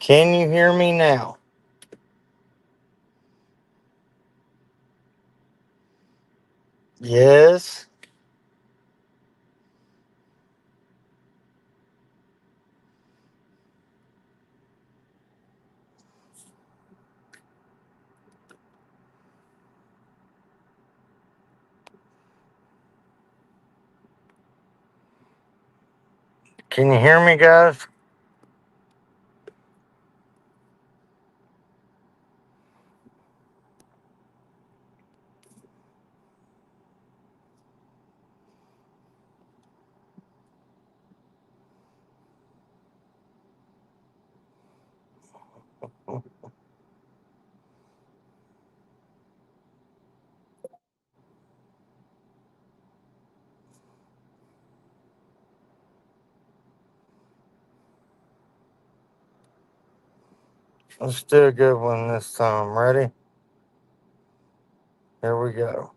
Can you hear me now? Yes. Can you hear me, guys? Let's do a good one this time. Ready? Here we go.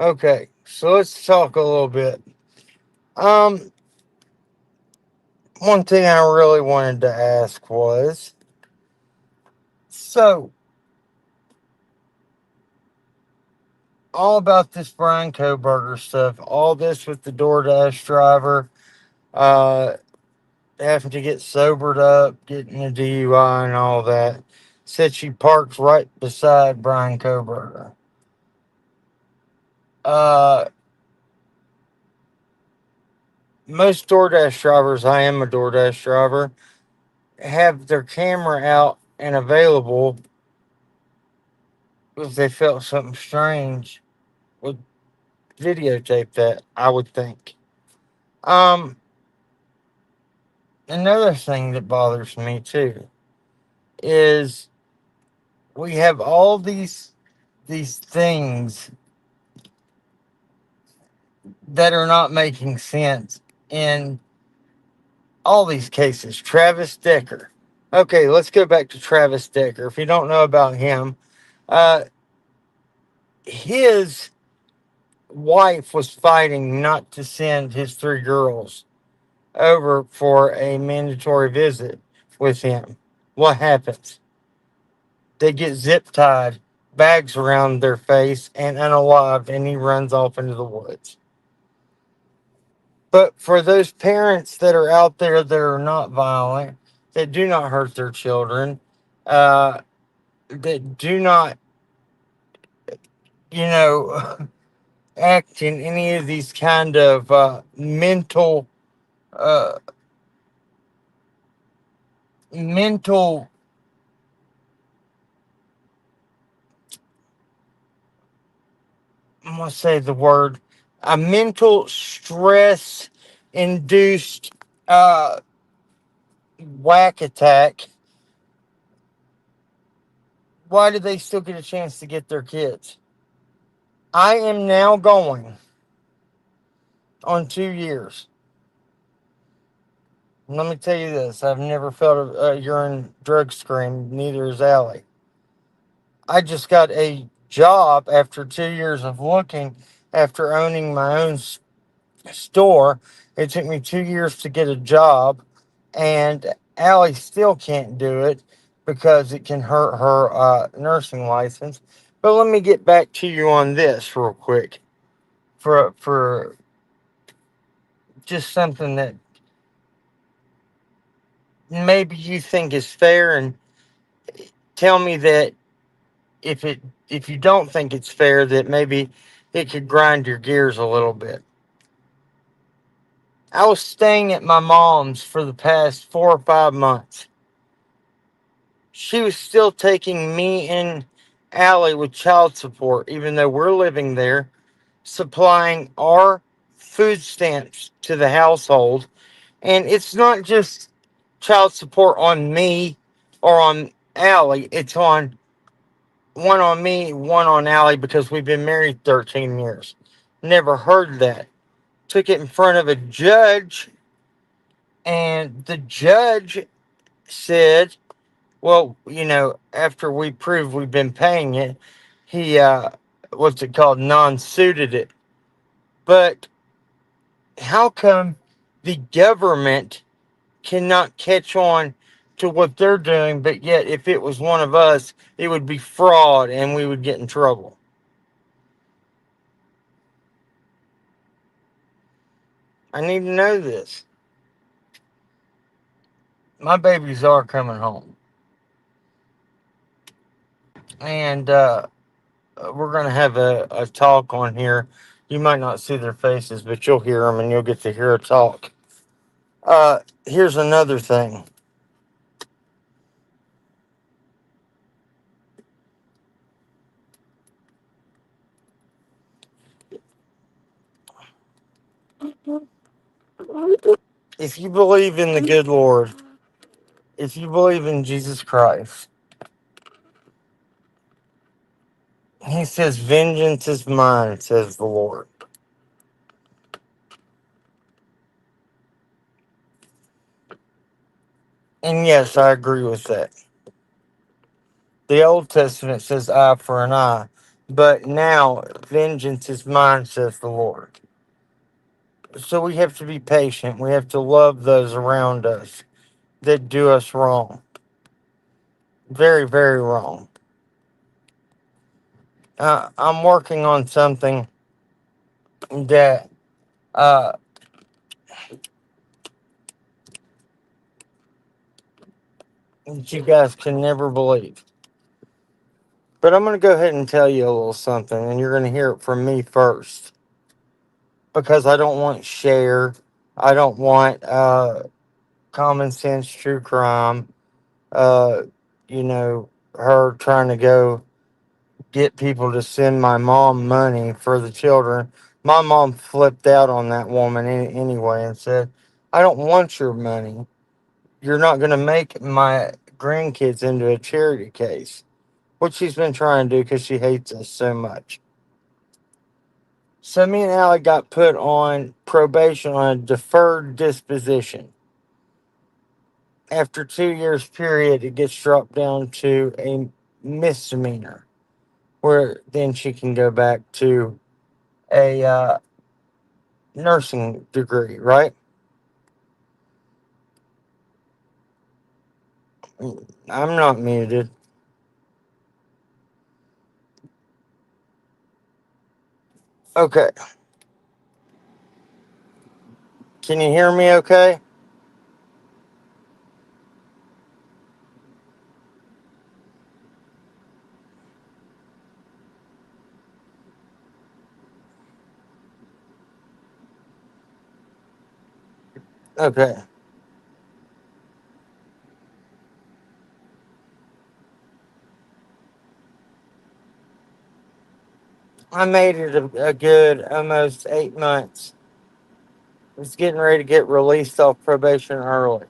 Okay, so let's talk a little bit. Um, One thing I really wanted to ask was, so all about this Brian Koberger stuff, all this with the DoorDash driver, uh, having to get sobered up, getting a DUI and all that. Said she parked right beside Brian Koberger. Uh, Most DoorDash drivers, I am a DoorDash driver, have their camera out and available if they felt something strange, would videotape that, I would think. Um, Another thing that bothers me too is we have all these things that are not making sense in all these cases. Travis Decker. Okay, let's go back to Travis Decker. If you don't know about him, uh, his wife was fighting not to send his three girls over for a mandatory visit with him. What happens? They get zip tied, bags around their face, and unalived, and he runs off into the woods. But for those parents that are out there that are not violent, that do not hurt their children, uh, that do not, you know, act in any of these kind of uh, mental, I'm gonna say the word, a mental stress induced uh, whack attack. Why do they still get a chance to get their kids? I am now going on 2 years. Let me tell you this: I've never felt a urine drug screen. Neither has Allie. I just got a job after 2 years of looking. After owning my own store, it took me 2 years to get a job, and Allie still can't do it because it can hurt her nursing license. But let me get back to you on this real quick for just something that maybe you think is fair, and tell me that if it if you don't think it's fair, that maybe it could grind your gears a little bit. I was staying at my mom's for the past 4 or 5 months. She was still taking me and Allie with child support, even though we're living there, supplying our food stamps to the household. And it's not just child support on me or on Allie, it's on one on me, one on Allie because we've been married 13 years. Never heard that. Took it in front of a judge, and the judge said, well, after we proved we've been paying it, he, what's it called, non suited it. But how come the government cannot catch on to what they're doing, but yet if it was one of us, it would be fraud and we would get in trouble? I need to know this. My babies are coming home. And we're going to have a talk on here. You might not see their faces, but you'll hear them and you'll get to hear a talk. Here's another thing. If you believe in the good Lord, if you believe in Jesus Christ, he says, vengeance is mine, says the Lord. And yes, I agree with that. The Old Testament says eye for an eye, but now vengeance is mine, says the Lord. So we have to be patient. We have to love those around us that do us wrong. Very, very wrong. I'm working on something that uh, you guys can never believe. But I'm going to go ahead and tell you a little something, and you're going to hear it from me first. Because I don't want share. I don't want common sense true crime. Uh, her trying to go get people to send my mom money for the children. My mom flipped out on that woman anyway and said, I don't want your money. You're not going to make my grandkids into a charity case, which she's been trying to do because she hates us so much. So me and Allie got put on probation on a deferred disposition. After 2 years period, it gets dropped down to a misdemeanor, where then she can go back to a nursing degree, right? I'm not muted. Okay. Can you hear me okay? Okay. I made it a good almost 8 months. I was getting ready to get released off probation early.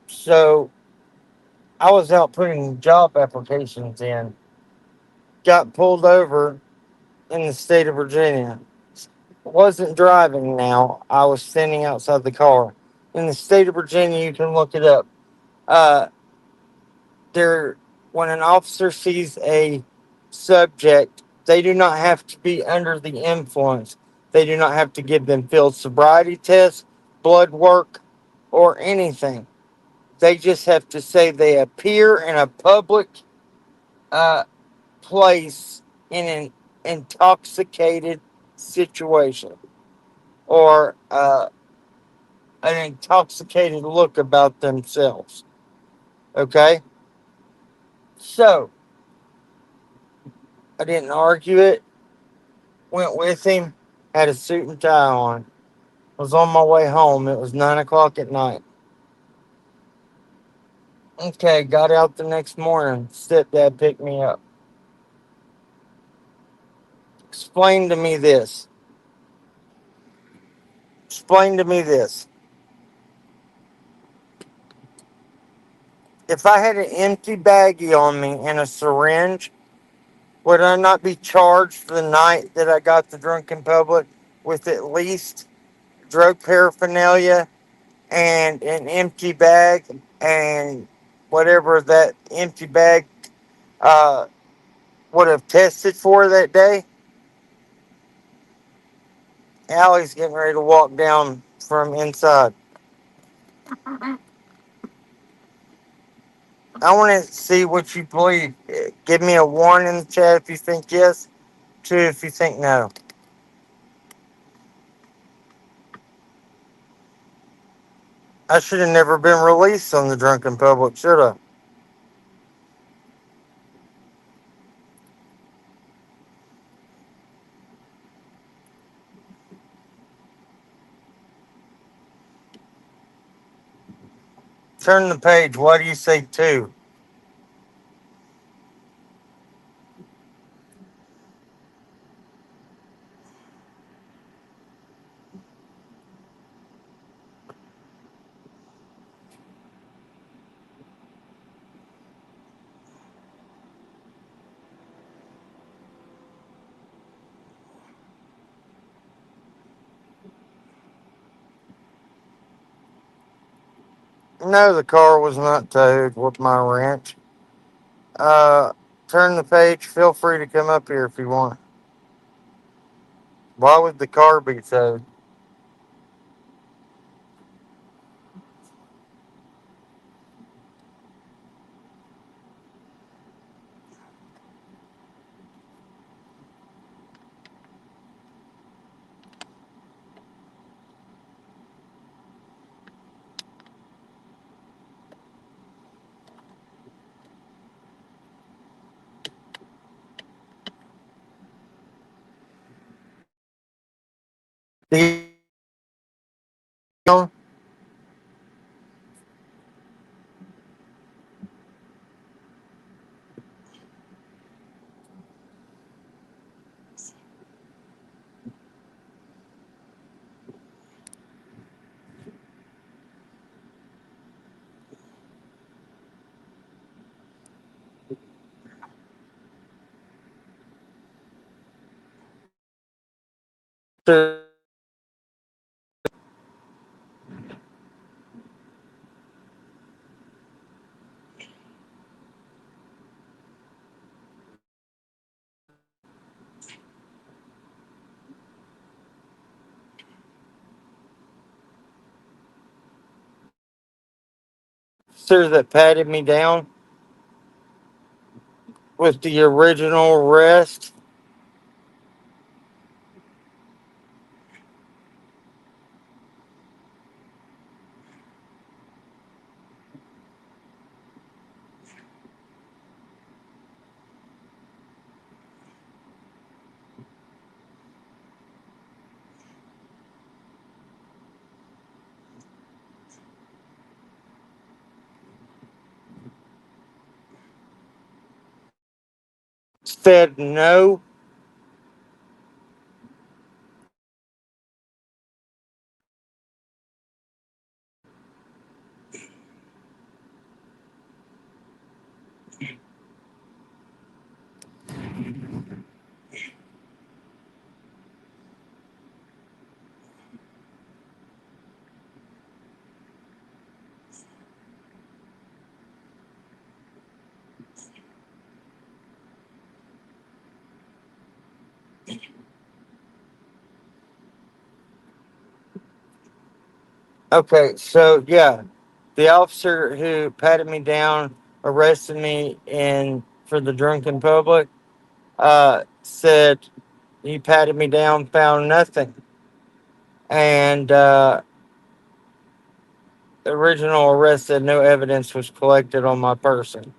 So I was out putting job applications in, got pulled over in the state of Virginia. Wasn't driving now. I was standing outside the car. In the state of Virginia, you can look it up. Uh, there, when an officer sees a subject, they do not have to be under the influence. They do not have to give them field sobriety tests, blood work, or anything. They just have to say they appear in a public uh, place in an intoxicated situation or an intoxicated look about themselves. Okay? So, I didn't argue it, went with him. Had a suit and tie on. Was on my way home. It was 9 o'clock at night. Okay, got out the next morning. Stepdad picked me up. Explain to me this. Explain to me this. If I had an empty baggie on me and a syringe, would I not be charged the night that I got the drunken public with at least drug paraphernalia and an empty bag and whatever that empty bag uh, would have tested for that day? Allie's getting ready to walk down from inside. I want to see what you believe. Give me a 1 in the chat if you think yes, 2 if you think no. I should have never been released on the drunken public, should I? Turn the page. Why do you say 2? No, the car was not towed with my wrench. Uh, Turn the page. Feel free to come up here if you want. Why would the car be towed? The officer that patted me down with the original arrest said no. Okay, so yeah, the officer who patted me down, arrested me in for the drunken public, said he patted me down, found nothing, and the original arrest said no evidence was collected on my person.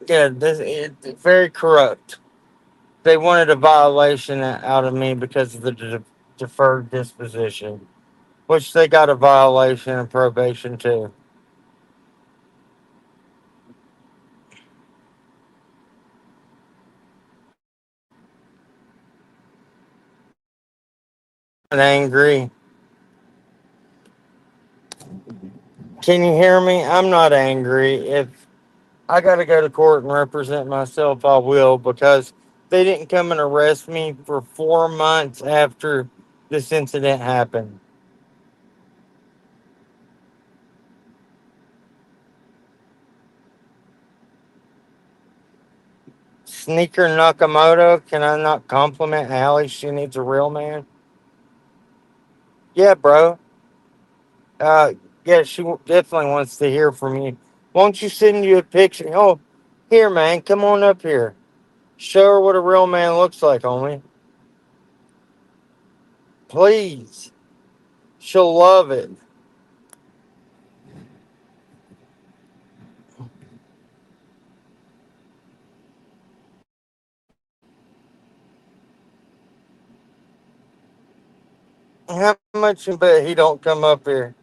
Yeah, it's very corrupt. They wanted a violation out of me because of the deferred disposition, which they got a violation of probation too. And angry. Can you hear me? I'm not angry. If I got to go to court and represent myself, I will, because they didn't come and arrest me for 4 months after this incident happened. Sneaker Nakamoto, can I not compliment Allie? She needs a real man. Yeah, bro. Uh, yeah, she definitely wants to hear from you. Won't you send you a picture? Oh, here, man, come on up here. Show her what a real man looks like, homie. Please. She'll love it. How much you bet he don't come up here?